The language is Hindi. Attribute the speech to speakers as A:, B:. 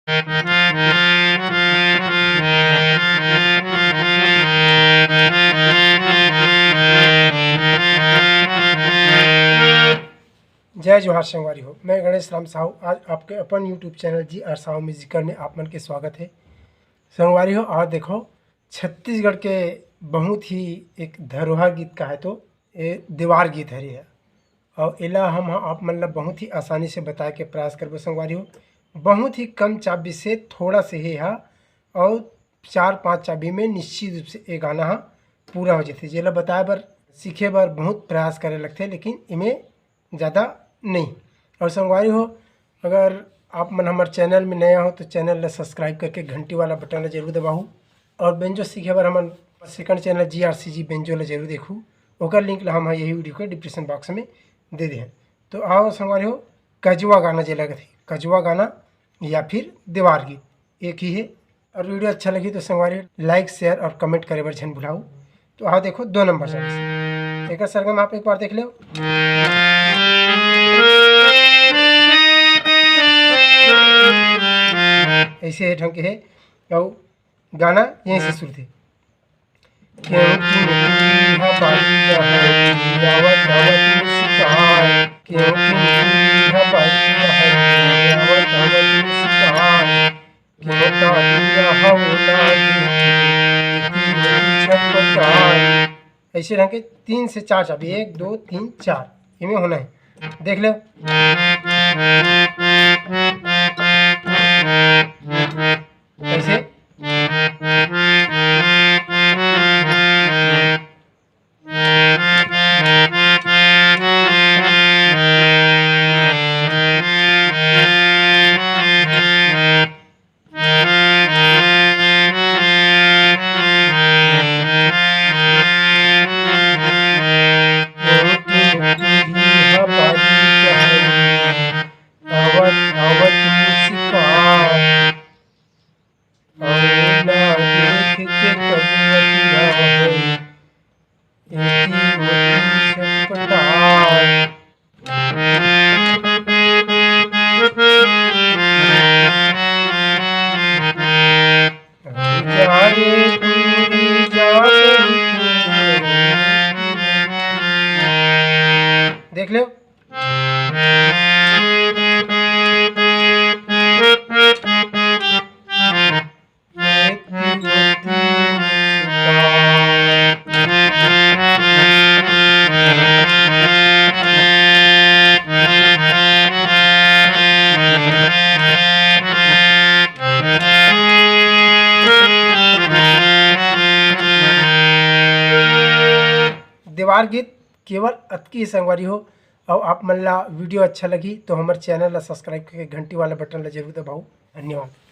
A: जय जोहार संगवारी हो। मैं गणेश राम साहू आज आपके अपन YouTube channel G R Sahu musical में आप मन के स्वागत है। संगवारी हो आज देखो छत्तीसगढ़ के बहुत ही एक धरोहर गीत का है, तो ये दीवार गीत हरी है और इला हम आप मन ला बहुत ही आसानी से बताए के प्रयास करबो। संगवारी हो बहुत ही कम चाबी से थोड़ा से ही है और 4-5 चाबी में निश्चित रूप से ये गाना पूरा हो जाते। जेला बताए बर सीखे बर बहुत प्रयास करे लगते, लेकिन इमें ज़्यादा नहीं। और संगवारी हो अगर आप मन हमारे चैनल में नया हो तो चैनल ला सब्सक्राइब करके घंटी वाला बटन ला जरूर दबाऊँ और बेंजो सीखे बर हमार सेकंड चैनल GRCG बेंजो ला जरूर देखूँ। ओकर लिंक ला हम यही वीडियो के डिस्क्रिप्शन बॉक्स में दे दे हैं। तो आओ संगवारी हो कजवा गाना जे लगे थे, कजवा गाना या फिर दीवार गीत एक ही है। और वीडियो अच्छा लगी तो संगवारी लाइक शेयर और कमेंट करे बर झन भुलाऊ। तो आओ देखो 2 नंबर से एक सरगम आप एक बार देख लो। ऐसे ढंग के है और गाना यहीं से शुरू थे। ऐसे ढंग के 3 से 4 चाबी 1 2 3 4 इनमें होना है, देख लो। ऐसे देख लो। दीवार गीत केवल अतकी ही संगवारी हो। और आप मन ला वीडियो अच्छा लगी तो हमारे चैनल ला सब्सक्राइब करके घंटी वाला बटन ला जरूर दबाओ। धन्यवाद।